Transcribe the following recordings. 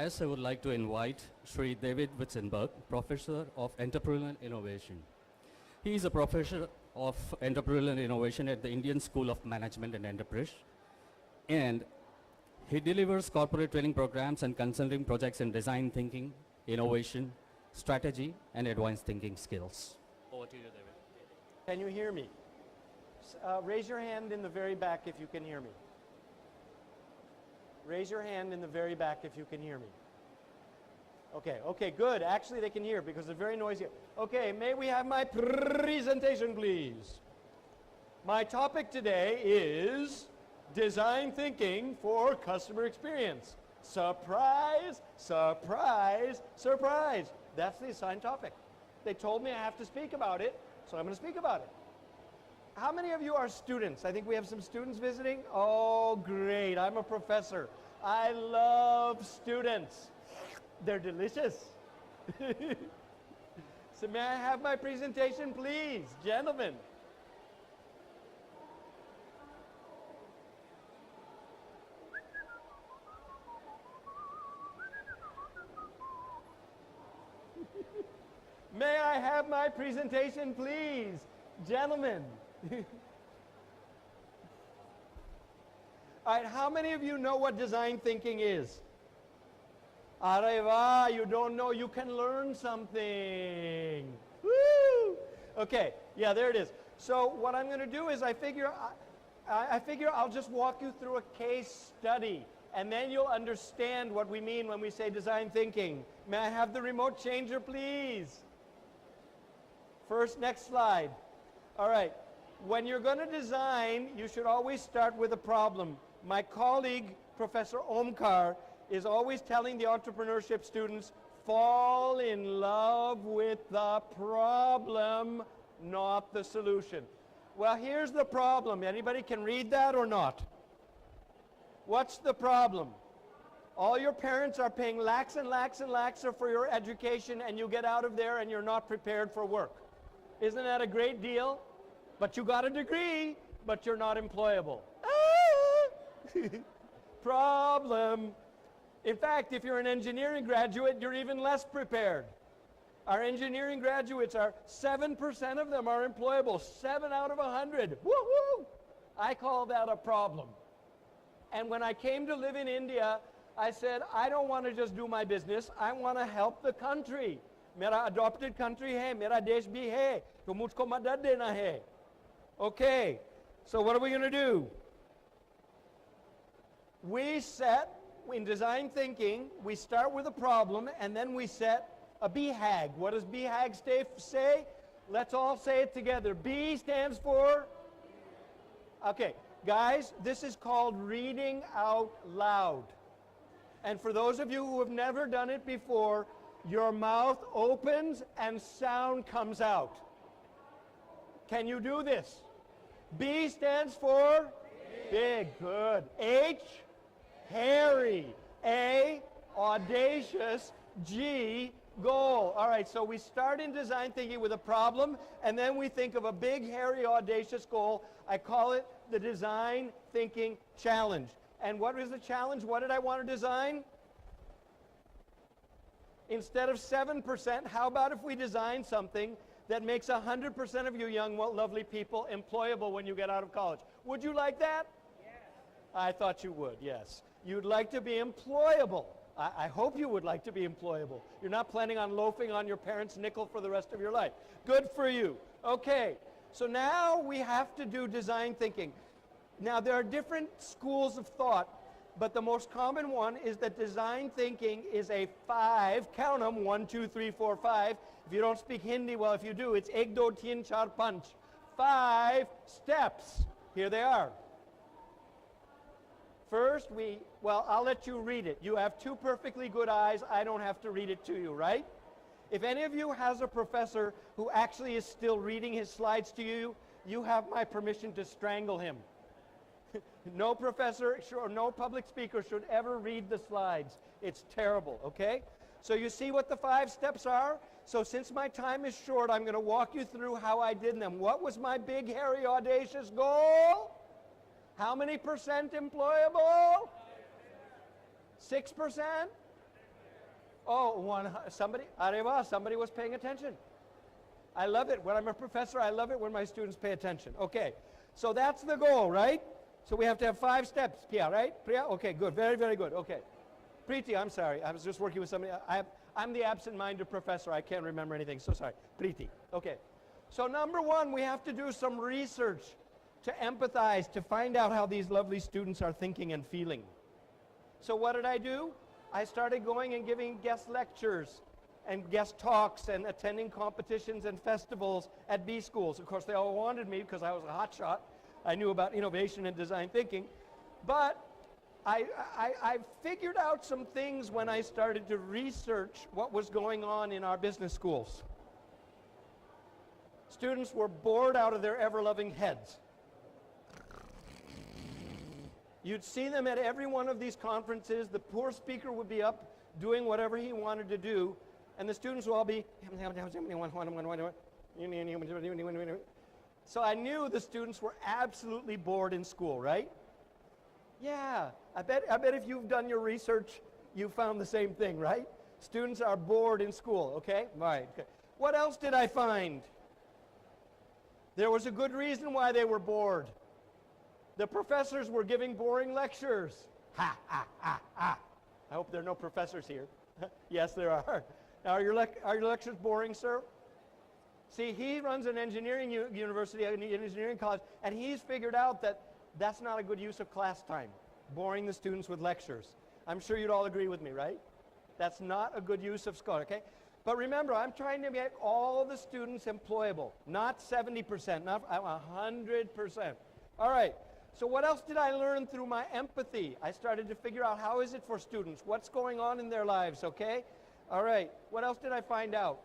dais, I would like to invite Shri Wittenberg, Professor of Entrepreneurial Innovation. He is a professor of Entrepreneurial Innovation at the Indian School of Management and Enterprise, and he delivers corporate training programs and consulting projects in design thinking, innovation, strategy, and advanced thinking skills. Over to you, David. Can you hear me? Raise your hand in the very back if you can hear me. Raise your hand in the very back if you can hear me. Okay, good. Actually, they can hear because it's very noisy. Okay, may we have my presentation, please? My topic today is design thinking for customer experience. Surprise, surprise, surprise. That's the assigned topic. They told me I have to speak about it, so I'm going to speak about it. How many of you are students? I think we have some students visiting. Oh, great. I'm a professor. I love students. They're delicious. So may I have my presentation, please, gentlemen? May I have my presentation, please, gentlemen? All right, how many of you know what design thinking is? Areva, you don't know, you can learn something. Woo! Okay, yeah, there it is. So what I'm going to do is I figure I'll just walk you through a case study, and then you'll understand what we mean when we say design thinking. May I have the remote changer, please? First, next slide. All right. When you're going to design, you should always start with a problem. My colleague, Professor Omkar, is always telling the entrepreneurship students, fall in love with the problem, not the solution. Well, here's the problem. Anybody can read that or not? What's the problem? All your parents are paying lakhs and lakhs and lakhs for your education, and you get out of there and you're not prepared for work. Isn't that a great deal? But you got a degree, but you're not employable. Problem. In fact, if you're an engineering graduate, you're even less prepared. Our engineering graduates are 7% of them are employable, 7 out of 100. Woo-hoo! I call that a problem. And when I came to live in India, I said, I don't want to just do my business, I want to help the country. Mera adopted country hai, mera desh bhi hai, to mujhko madad dena hai. Okay, so what are we going to do? We set, in design thinking, we start with a problem and then we set a BHAG. What does BHAG say? Let's all say it together. B stands for? Okay, guys, this is called reading out loud. And for those of you who have never done it before, your mouth opens and sound comes out. Can you do this? B stands for? Big. Good. H, hairy. A, audacious. G, goal. All right, so we start in design thinking with a problem, and then we think of a big, hairy, audacious goal. I call it the design thinking challenge. And what is the challenge? What did I want to design? Instead of 7%, how about if we design something that makes 100% of you young, lovely people employable when you get out of college? Would you like that? Yes. I thought you would, yes. You'd like to be employable. I hope you would like to be employable. You're not planning on loafing on your parents' nickel for the rest of your life. Good for you. Okay, so now we have to do design thinking. Now there are different schools of thought, but the most common one is that design thinking is a 5, count them, 1, 2, 3, 4, 5. If you don't speak Hindi, well, if you do, it's 1, 2, 3, 4, 5. 5 steps. Here they are. First, I'll let you read it. You have 2 perfectly good eyes. I don't have to read it to you, right? If any of you has a professor who actually is still reading his slides to you, you have my permission to strangle him. No professor or no public speaker should ever read the slides. It's terrible, okay? So you see what the 5 steps are? So since my time is short, I'm going to walk you through how I did them. What was my big, hairy, audacious goal? How many percent employable? 6%? somebody was paying attention. I love it. When I'm a professor, I love it when my students pay attention. Okay, so that's the goal, right? So we have to have 5 steps, Priya, right? Priya? Okay, good. Very, very good. Okay. Preeti, I'm sorry. I was just working with somebody. I'm the absent-minded professor. I can't remember anything, so sorry. Preeti. Okay. So number 1, we have to do some research to empathize, to find out how these lovely students are thinking and feeling. So what did I do? I started going and giving guest lectures and guest talks and attending competitions and festivals at B schools. Of course, they all wanted me because I was a hotshot. I knew about innovation and design thinking. But I figured out some things when I started to research what was going on in our business schools. Students were bored out of their ever-loving heads. You'd see them at every one of these conferences. The poor speaker would be up doing whatever he wanted to do, and the students would all be, so I knew the students were absolutely bored in school, right? Yeah, I bet if you've done your research, you found the same thing, right? Students are bored in school, okay? Right. Okay. What else did I find? There was a good reason why they were bored. The professors were giving boring lectures. Ha, ha, ha, ha. I hope there are no professors here. Yes, there are. Now, are your lectures boring, sir? See, he runs an engineering university, an engineering college, and he's figured out that that's not a good use of class time, boring the students with lectures. I'm sure you'd all agree with me, right? That's not a good use of school, okay? But remember, I'm trying to make all the students employable, not 70%, not 100%. All right, so what else did I learn through my empathy? I started to figure out how is it for students, what's going on in their lives, okay? All right, what else did I find out?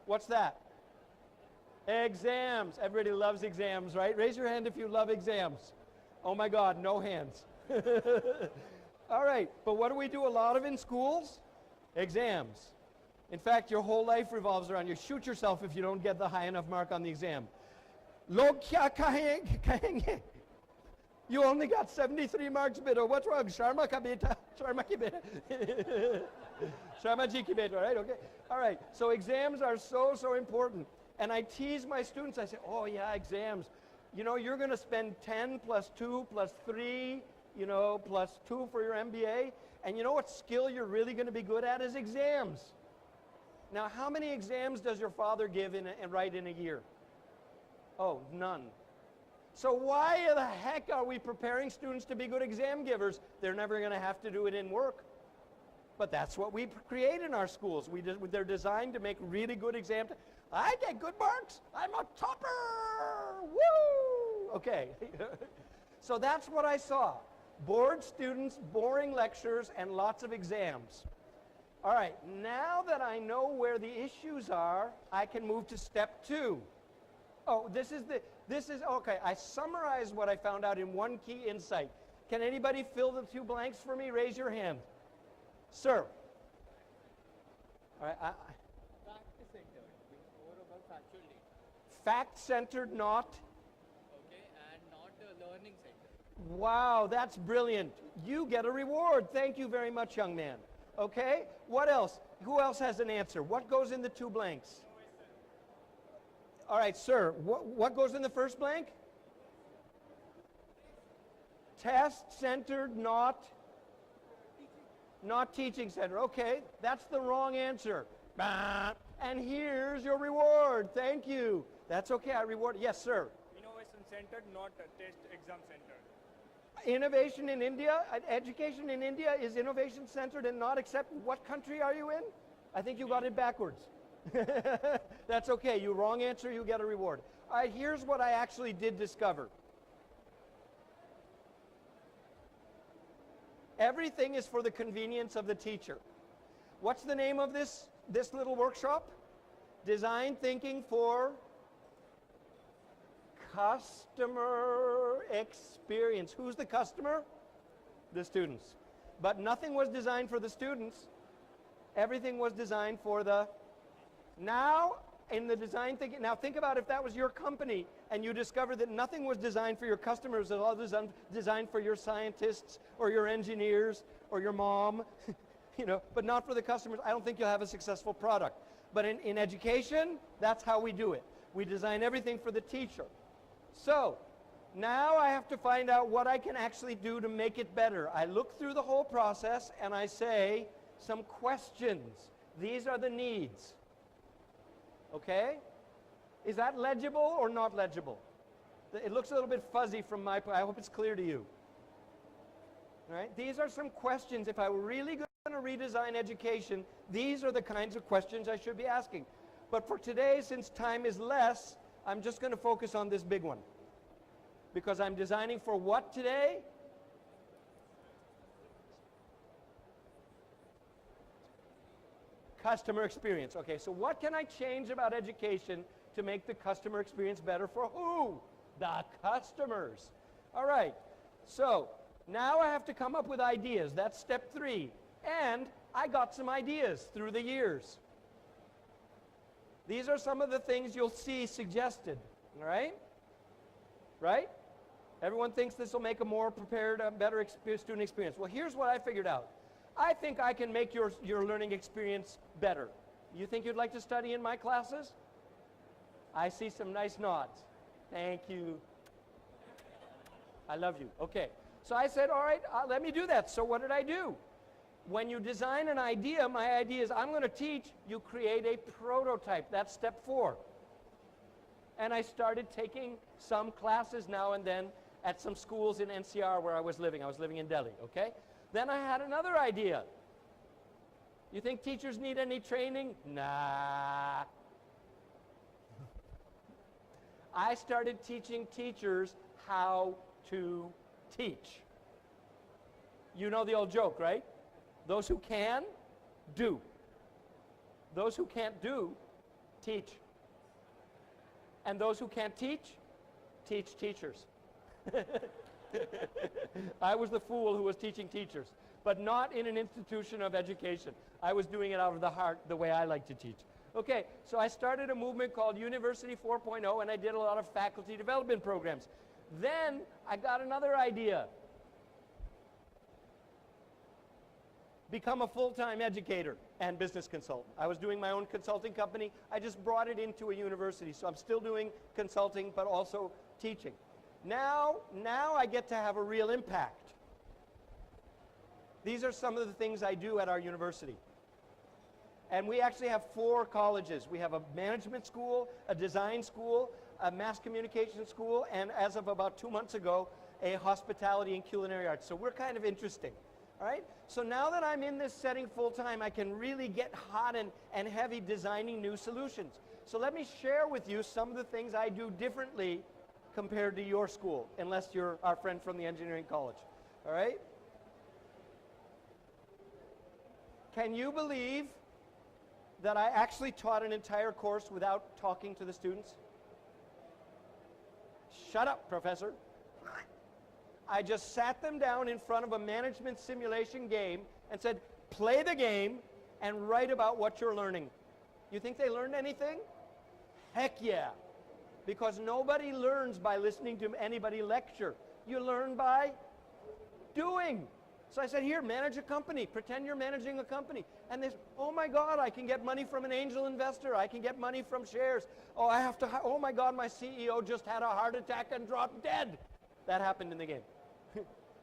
What's that? Exams. Everybody loves exams, right? Raise your hand if you love exams. Oh my God, no hands. All right, but what do we do a lot of in schools? Exams. In fact, your whole life revolves around you. Shoot yourself if you don't get the high enough mark on the exam. Log kya kahenge? You only got 73 marks, beta. What's wrong? Sharma ka beta. Sharma ki beta. Sharma ji ki beta, right? Okay. All right. So exams are so, so important. And I tease my students. I say, oh, yeah, exams. You know, you're going to spend 10 plus 2 plus 3, you know, plus 2 for your MBA. And you know what skill you're really going to be good at is exams. Now, how many exams does your father give and write in a year? Oh, none. So why the heck are we preparing students to be good exam givers? They're never going to have to do it in work. But that's what we create in our schools. They're designed to make really good exams. I get good marks. I'm a topper. Woo! Okay. So that's what I saw. Bored students, boring lectures, and lots of exams. All right, now that I know where the issues are, I can move to step 2. Oh, okay, I summarized what I found out in one key insight. Can anybody fill the 2 blanks for me? Raise your hand. Sir. All right, Fact-centered, more about factual data. Fact-centered, not? Okay, and not learning-centered. Wow, that's brilliant. You get a reward. Thank you very much, young man. Okay, what else? Who else has an answer? What goes in the 2 blanks? All right, sir, what goes in the first blank? Test-centered, not teaching-centered. Okay, that's the wrong answer. And here's your reward. Thank you. That's okay, I reward. Yes, sir. Innovation-centered, not test exam-centered. Innovation in India, education in India is innovation-centered and not accept. What country are you in? I think you got it backwards. That's okay. You wrong answer, you get a reward. All right, here's what I actually did discover. Everything is for the convenience of the teacher. What's the name of this little workshop? Design thinking for customer experience. Who's the customer? The students. But nothing was designed for the students. Everything was designed for the... Now, in the design thinking, now think about if that was your company and you discovered that nothing was designed for your customers, it was all designed for your scientists or your engineers or your mom. you know, but not for the customers, I don't think you'll have a successful product. But in education, that's how we do it. We design everything for the teacher. So, now I have to find out what I can actually do to make it better. I look through the whole process and I say some questions. These are the needs. Okay? Is that legible or not legible? It looks a little bit fuzzy from my point. I hope it's clear to you. All right? These are some questions. If I were really going to redesign education, these are the kinds of questions I should be asking. But for today, since time is less, I'm just going to focus on this big one. Because I'm designing for what today? Customer experience. Okay, so what can I change about education to make the customer experience better for who? The customers. All right, so now I have to come up with ideas. That's step 3. And I got some ideas through the years. These are some of the things you'll see suggested. All right? Right? Everyone thinks this will make a more prepared, better student experience. Well, here's what I figured out. I think I can make your learning experience better. You think you'd like to study in my classes? I see some nice nods. Thank you. I love you. Okay. So I said, all right, let me do that. So what did I do? When you design an idea, my idea is I'm going to teach, you create a prototype. That's step 4. And I started taking some classes now and then at some schools in NCR where I was living. I was living in Delhi, okay? Then I had another idea. You think teachers need any training? Nah. I started teaching teachers how to teach. You know the old joke, right? Those who can, do. Those who can't do, teach. And those who can't teach, teach teachers. I was the fool who was teaching teachers, but not in an institution of education. I was doing it out of the heart, the way I like to teach. Okay, so I started a movement called University 4.0, and I did a lot of faculty development programs. Then I got another idea. Become a full-time educator and business consultant. I was doing my own consulting company. I just brought it into a university, so I'm still doing consulting, but also teaching. Now I get to have a real impact. These are some of the things I do at our university. And we actually have 4 colleges. We have a management school, a design school, a mass communication school, and as of about 2 months ago, a hospitality and culinary arts. So we're kind of interesting. All right? So now that I'm in this setting full time, I can really get hot and heavy designing new solutions. So let me share with you some of the things I do differently compared to your school, unless you're our friend from the engineering college. All right? Can you believe that I actually taught an entire course without talking to the students? Shut up, professor. I just sat them down in front of a management simulation game and said, play the game and write about what you're learning. You think they learned anything? Heck yeah. Because nobody learns by listening to anybody lecture. You learn by doing. So I said, here, manage a company. Pretend you're managing a company. And they said, oh my God, I can get money from an angel investor. I can get money from shares. Oh, oh my God, my CEO just had a heart attack and dropped dead. That happened in the game.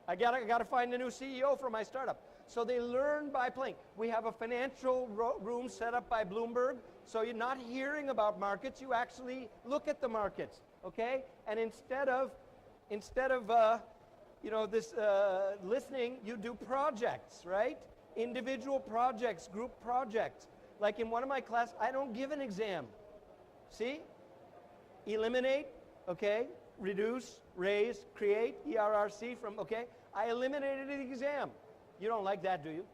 I gotta find a new CEO for my startup. So they learn by playing. We have a financial room set up by Bloomberg. So you're not hearing about markets, you actually look at the markets, okay? And instead of listening, you do projects, right? Individual projects, group projects. Like in one of my classes, I don't give an exam. See? Eliminate, okay? Reduce, raise, create, ERRC from, okay? I eliminated the exam. You don't like that, do you?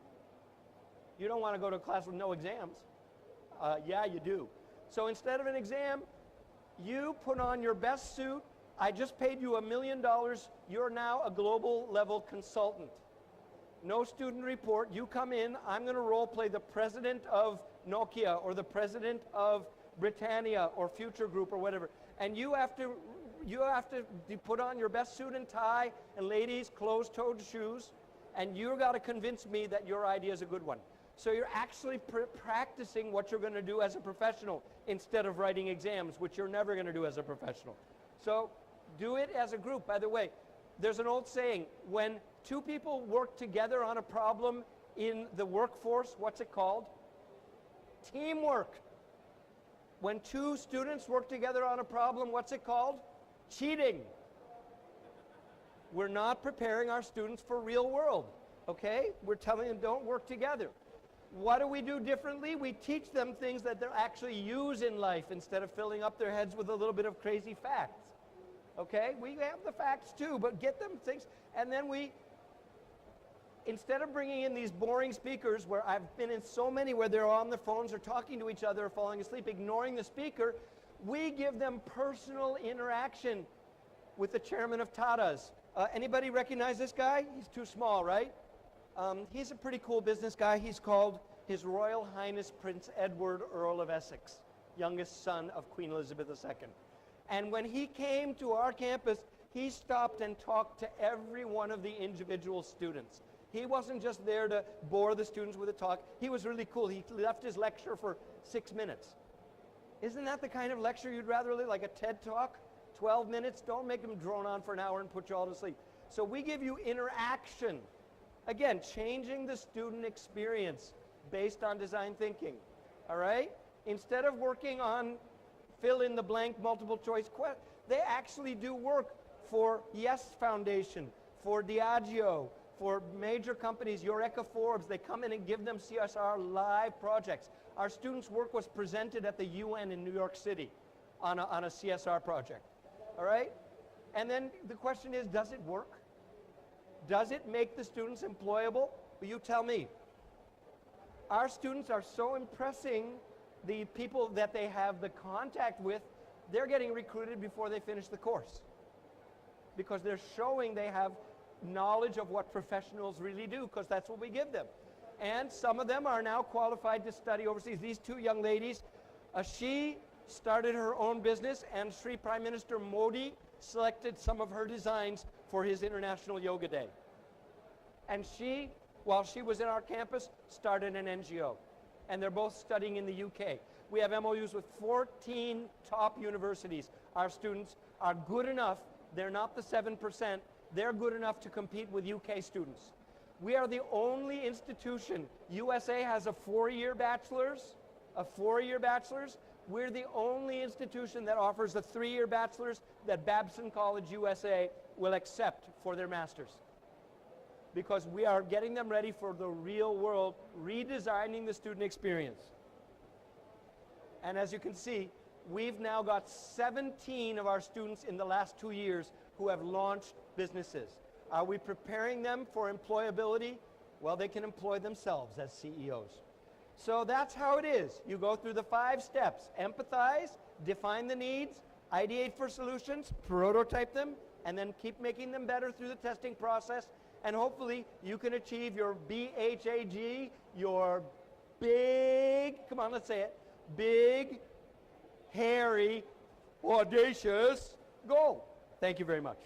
You don't want to go to a class with no exams. Yeah, you do. So instead of an exam, you put on your best suit. I just paid you $1 million. You're now a global level consultant. No student report. You come in. I'm going to role play the president of Nokia or the president of Britannia or Future Group or whatever. And you have to put on your best suit and tie and ladies, closed-toed shoes. and you've got to convince me that your idea is a good one. So you're actually practicing what you're going to do as a professional instead of writing exams, which you're never going to do as a professional. So do it as a group. By the way, there's an old saying, when two people work together on a problem in the workforce, what's it called? Teamwork. When two students work together on a problem, what's it called? Cheating. We're not preparing our students for real world, okay? We're telling them don't work together. What do we do differently? We teach them things that they'll actually use in life instead of filling up their heads with a little bit of crazy facts. Okay? We have the facts too, but get them things, and then we, instead of bringing in these boring speakers, where I've been in so many where they're on their phones or talking to each other or falling asleep, ignoring the speaker, we give them personal interaction with the chairman of Tata's. Anybody recognize this guy? He's too small, right? He's a pretty cool business guy. He's called His Royal Highness Prince Edward, Earl of Essex, youngest son of Queen Elizabeth II. And when he came to our campus, he stopped and talked to every one of the individual students. He wasn't just there to bore the students with a talk. He was really cool. He left his lecture for 6 minutes. Isn't that the kind of lecture you'd rather live, like a TED Talk? 12 minutes? Don't make them drone on for an hour and put you all to sleep. So we give you interaction. Again, changing the student experience based on design thinking, all right? Instead of working on fill-in-the-blank multiple choice questions, they actually do work for Yes Foundation, for Diageo, for major companies, Eureka Forbes. They come in and give them CSR live projects. Our students' work was presented at the UN in New York City on a CSR project, all right? And then the question is, does it work? Does it make the students employable? Well, you tell me. Our students are so impressing the people that they have the contact with, they're getting recruited before they finish the course, because they're showing they have knowledge of what professionals really do, because that's what we give them. And some of them are now qualified to study overseas. These two young ladies, she started her own business, and Shri Prime Minister Modi selected some of her designs for his International Yoga Day. And she, while she was in our campus, started an NGO. And they're both studying in the UK. We have MOUs with 14 top universities. Our students are good enough, they're not the 7%, they're good enough to compete with UK students. We are the only institution. USA has a 4-year bachelor's, We're the only institution that offers a 3-year bachelor's that Babson College USA will accept for their masters. Because we are getting them ready for the real world, redesigning the student experience. And as you can see, we've now got 17 of our students in the last 2 years who have launched businesses. Are we preparing them for employability? Well, they can employ themselves as CEOs. So that's how it is. You go through the 5 steps. Empathize, define the needs, ideate for solutions, prototype them, and then keep making them better through the testing process. And hopefully you can achieve your BHAG, your big, come on, let's say it, big, hairy, audacious goal. Thank you very much.